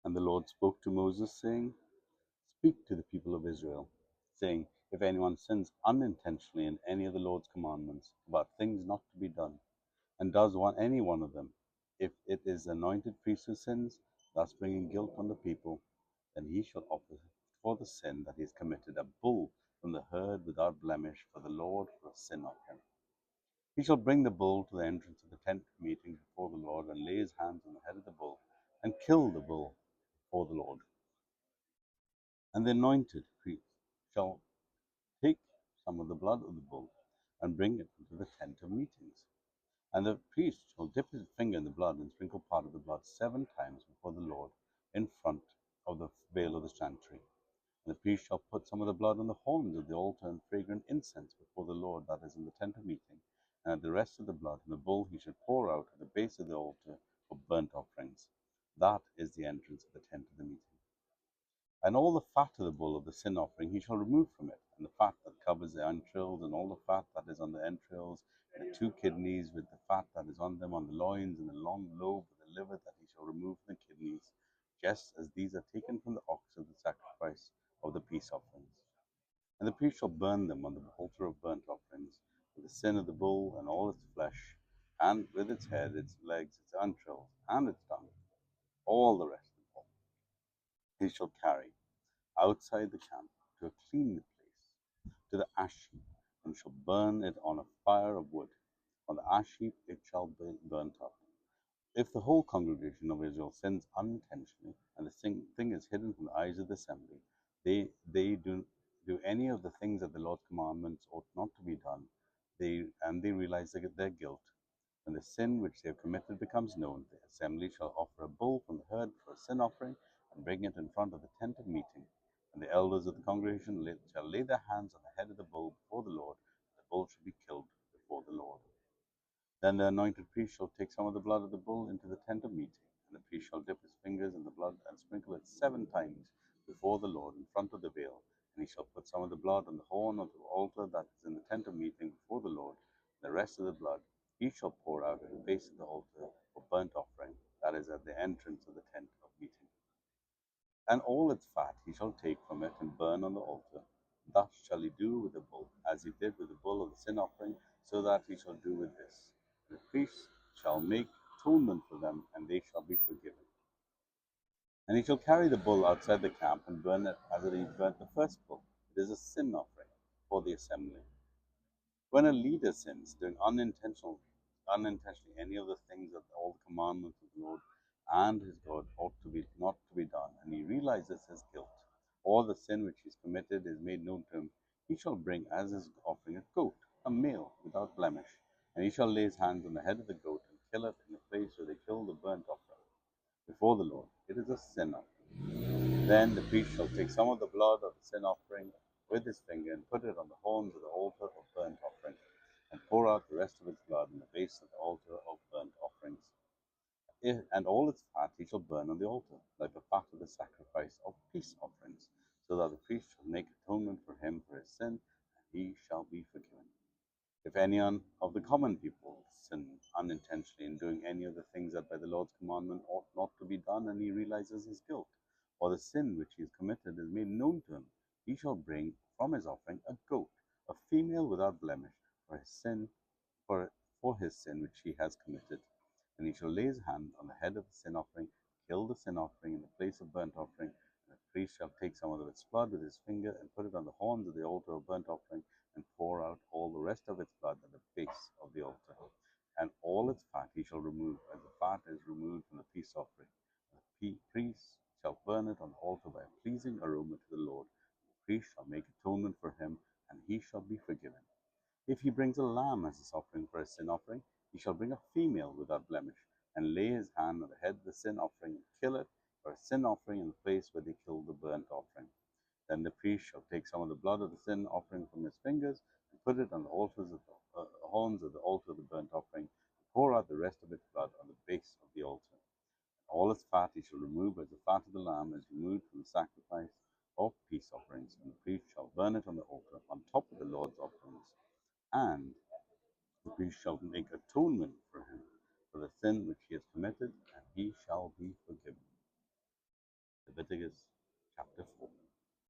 And the Lord spoke to Moses, saying, Speak to the people of Israel, saying, If anyone sins unintentionally in any of the Lord's commandments about things not to be done, and does any one of them, if it is the anointed priest who sins, thus bringing guilt on the people, then he shall offer for the sin that he has committed a bull from the herd without blemish for the Lord for a sin offering. He shall bring the bull to the entrance of the tent of meeting before the Lord, and lay his hands on the head of the bull, and kill the bull before the Lord. And the anointed priest shall take some of the blood of the bull, and bring it into the tent of meetings. And the priest shall dip his finger in the blood, and sprinkle part of the blood 7 times before the Lord in front of the veil of the sanctuary. And the priest shall put some of the blood on the horns of the altar and fragrant incense before the Lord that is in the tent of meeting. And the rest of the blood in the bull he should pour out at the base of the altar for burnt offerings. That is the entrance of the tent of the meeting. And all the fat of the bull of the sin offering he shall remove from it, and the fat that covers the entrails, and all the fat that is on the entrails, and the 2 kidneys with the fat that is on them, on the loins, and the long lobe of the liver that he shall remove from the kidneys, just as these are taken from the ox of the sacrifice of the peace offerings. And the priest shall burn them on the altar of burnt offerings, with the sin of the bull and all its flesh, and with its head, its legs, its entrails, and its tongue, all the rest of the bull he shall carry outside the camp to a clean place, to the ash heap, and shall burn it on a fire of wood. On the ash heap it shall be burnt up. If the whole congregation of Israel sins unintentionally, and the thing is hidden from the eyes of the assembly, they do any of the things that the Lord's commandments ought not to be done, they realize their guilt. When the sin which they have committed becomes known, the assembly shall offer a bull from the herd for a sin offering, and bring it in front of the tent of meeting. And the elders of the congregation shall lay their hands on the head of the bull before the Lord, and the bull shall be killed before the Lord. Then the anointed priest shall take some of the blood of the bull into the tent of meeting, and the priest shall dip his fingers in the blood and sprinkle it 7 times before the Lord in front of the veil. And he shall put some of the blood on the horn of the altar that is in the tent of meeting before the Lord. And the rest of the blood he shall pour out at the base of the altar for burnt offering, that is at the entrance of the tent of meeting. And all its fat he shall take from it and burn on the altar. Thus shall he do with the bull, as he did with the bull of the sin offering, so that he shall do with this. The priest shall make atonement for them, and they shall be forgiven. And he shall carry the bull outside the camp and burn it as he burnt the first bull. It is a sin offering for the assembly. When a leader sins, doing unintentionally any of the things that all the commandments of the Lord and his God ought to be not to be done, and he realizes his guilt, or the sin which he has committed is made known to him, he shall bring as his offering a goat, a male without blemish, and he shall lay his hands on the head of the goat and kill it in the place where they kill the burnt offering before the Lord. It is a sin offering. Then the priest shall take some of the blood of the sin offering with his finger and put it on the horns of the altar of burnt offering, and pour out the rest of its blood in the base of the altar of burnt offerings. And all its fat he shall burn on the altar, like the fat of the sacrifice of peace offerings, so that the priest shall make atonement for him for his sin, and he shall be forgiven. If any of the common people sin unintentionally in doing any of the things that by the Lord's commandment ought not to be done, and he realizes his guilt, or the sin which he has committed is made known to him, he shall bring from his offering a goat, a female without blemish, for his sin, for his sin which he has committed. And he shall lay his hand on the head of the sin offering, kill the sin offering in the place of burnt offering, and the priest shall take some of its blood with his finger and put it on the horns of the altar of burnt offering, and pour out all the rest of its blood at the base of the altar. And all its fat he shall remove, as the fat is removed from the peace offering. The priest shall burn it on the altar by a pleasing aroma to the Lord. The priest shall make atonement for him, and he shall be forgiven. If he brings a lamb as his offering for a sin offering, he shall bring a female without blemish, and lay his hand on the head of the sin offering, and kill it for a sin offering in the place where they kill the burnt offering. Then the priest shall take some of the blood of the sin offering from his fingers, and put it on the horns of the altar of the burnt offering, and pour out the rest of its blood on the base of the altar. All its fat he shall remove, as the fat of the lamb is removed from the sacrifice of peace offerings, and the priest shall burn it on the altar on top of the Lord's offerings. And the priest shall make atonement for him for the sin which he has committed, and he shall be forgiven. Leviticus chapter 4.